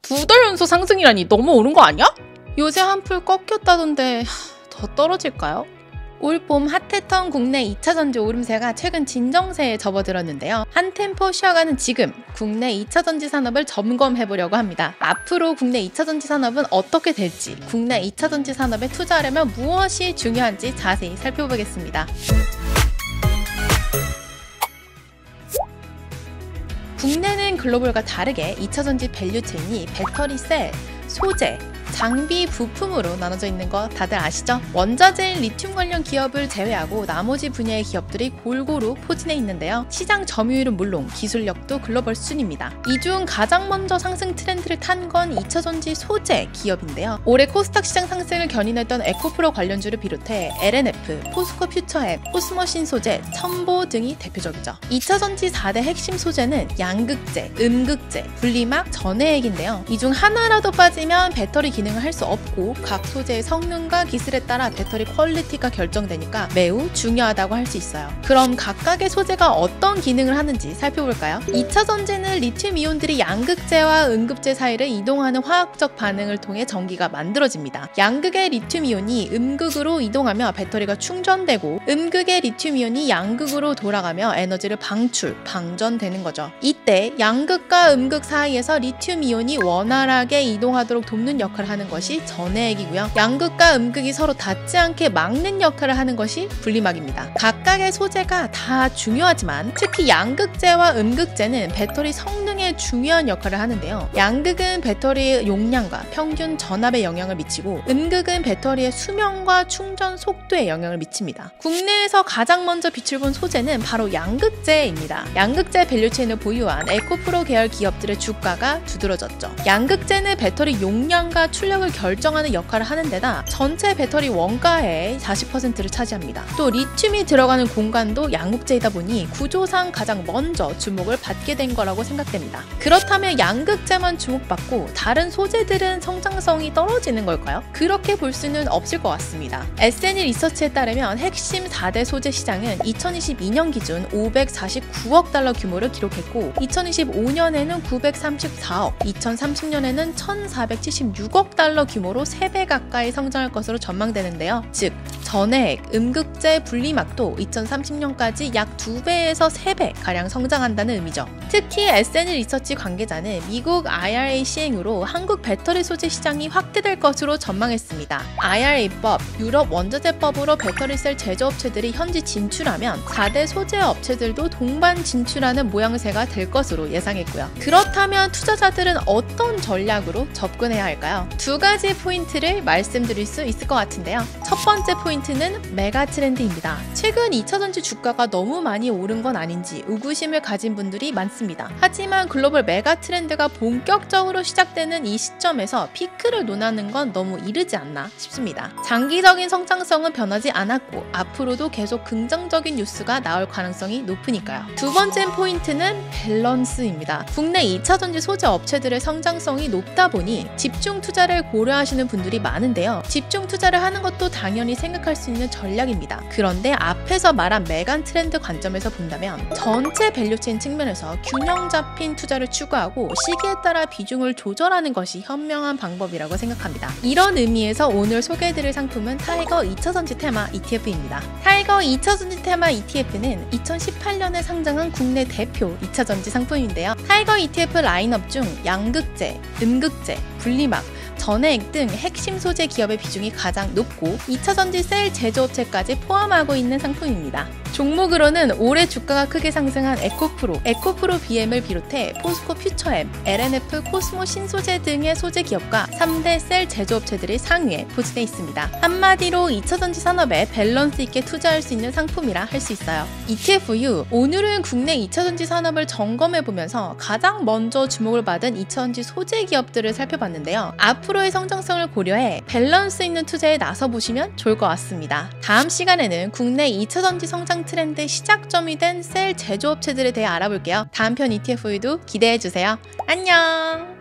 두 달 연속 상승이라니 너무 오른 거 아니야? 요새 한풀 꺾였다던데 더 떨어질까요? 올 봄 핫했던 국내 2차전지 오름세가 최근 진정세에 접어들었는데요. 한 템포 쉬어가는 지금 국내 2차전지 산업을 점검해보려고 합니다. 앞으로 국내 2차전지 산업은 어떻게 될지, 국내 2차전지 산업에 투자하려면 무엇이 중요한지 자세히 살펴보겠습니다. 국내는 글로벌과 다르게 2차전지 밸류체인이 배터리 셀, 소재, 장비, 부품으로 나눠져 있는 거 다들 아시죠? 원자재인 리튬 관련 기업을 제외하고 나머지 분야의 기업들이 골고루 포진해 있는데요. 시장 점유율은 물론 기술력도 글로벌 수준입니다. 이 중 가장 먼저 상승 트렌드를 탄 건 2차전지 소재 기업인데요. 올해 코스닥 시장 상승을 견인했던 에코프로 관련주를 비롯해 LNF, 포스코 퓨처엠, 코스모 신소재, 첨보 등이 대표적이죠. 2차전지 4대 핵심 소재는 양극재, 음극재, 분리막, 전해액인데요. 이 중 하나라도 빠지면 배터리 기능을 할 수 없고 각 소재의 성능과 기술에 따라 배터리 퀄리티가 결정되니까 매우 중요하다고 할 수 있어요. 그럼 각각의 소재가 어떤 기능을 하는지 살펴볼까요? 2차전지는 리튬 이온들이 양극재와 음극재 사이를 이동하는 화학적 반응을 통해 전기가 만들어집니다. 양극의 리튬 이온이 음극으로 이동하며 배터리가 충전되고 음극의 리튬 이온이 양극으로 돌아가며 에너지를 방전되는 거죠. 이때 양극과 음극 사이에서 리튬 이온이 원활하게 이동하도록 돕는 역할을 하는 것이 전해액이고요. 양극과 음극이 서로 닿지 않게 막는 역할을 하는 것이 분리막입니다. 각각의 소재가 다 중요하지만 특히 양극재와 음극재는 배터리 성능에 중요한 역할을 하는데요. 양극은 배터리의 용량과 평균 전압에 영향을 미치고 음극은 배터리의 수명과 충전 속도에 영향을 미칩니다. 국내에서 가장 먼저 빛을 본 소재는 바로 양극재입니다. 양극재 밸류체인을 보유한 에코프로 계열 기업들의 주가가 두드러졌죠. 양극재는 배터리 용량과 출력을 결정하는 역할을 하는 데다 전체 배터리 원가의 40%를 차지합니다. 또 리튬이 들어가는 공간도 양극재이다 보니 구조상 가장 먼저 주목을 받게 된 거라고 생각됩니다. 그렇다면 양극재만 주목받고 다른 소재들은 성장성이 떨어지는 걸까요? 그렇게 볼 수는 없을 것 같습니다. S&E 리서치에 따르면 핵심 4대 소재 시장은 2022년 기준 549억 달러 규모를 기록했고 2025년에는 934억, 2030년에는 1476억 달러 규모로 3배 가까이 성장할 것으로 전망되는데요. 즉, 전해액, 음극재, 분리막도 2030년까지 약 2배에서 3배 가량 성장한다는 의미죠. 특히 S&E 리서치 관계자는 미국 IRA 시행으로 한국 배터리 소재 시장이 확대될 것으로 전망했습니다. IRA법, 유럽 원자재법으로 배터리 셀 제조업체들이 현지 진출하면 4대 소재 업체들도 동반 진출하는 모양새가 될 것으로 예상했고요. 그렇다면 투자자들은 어떤 전략으로 접근해야 할까요? 두 가지 포인트를 말씀드릴 수 있을 것 같은데요. 첫 번째 포인트는 메가 트렌드입니다. 최근 2차전지 주가가 너무 많이 오른 건 아닌지 의구심을 가진 분들이 많습니다. 하지만 글로벌 메가 트렌드가 본격적으로 시작되는 이 시점에서 피크를 논하는 건 너무 이르지 않나 싶습니다. 장기적인 성장성은 변하지 않았고 앞으로도 계속 긍정적인 뉴스가 나올 가능성이 높으니까요. 두 번째 포인트는 밸런스입니다. 국내 2차전지 소재 업체들의 성장성이 높다 보니 집중 투자를 고려하시는 분들이 많은데요. 집중 투자를 하는 것도 당연히 생각할 수 있는 전략입니다. 그런데 앞에서 말한 메가 트렌드 관점에서 본다면 전체 밸류체인 측면에서 균형 잡힌 투자를 추구하고 시기에 따라 비중을 조절하는 것이 현명한 방법이라고 생각합니다. 이런 의미에서 오늘 소개해드릴 상품은 타이거 2차전지 테마 ETF입니다. 타이거 2차전지 테마 ETF는 2018년에 상장한 국내 대표 2차전지 상품인데요. 타이거 ETF 라인업 중 양극재, 음극재, 분리막, 전해액 등 핵심 소재 기업의 비중이 가장 높고 2차전지 셀 제조업체까지 포함하고 있는 상품입니다. 종목으로는 올해 주가가 크게 상승한 에코프로 BM을 비롯해 포스코 퓨처엠, LNF, 코스모 신소재 등의 소재 기업과 3대 셀 제조업체들이 상위에 포진해 있습니다. 한마디로 2차전지 산업에 밸런스 있게 투자할 수 있는 상품이라 할 수 있어요. ETFU, 오늘은 국내 2차전지 산업을 점검해보면서 가장 먼저 주목을 받은 2차전지 소재 기업들을 살펴봤는데요. 앞으로의 성장성을 고려해 밸런스 있는 투자에 나서보시면 좋을 것 같습니다. 다음 시간에는 국내 2차전지 성장 트렌드 시작점이 된 셀 제조업체들에 대해 알아볼게요. 다음 편 ETF도 기대해주세요. 안녕!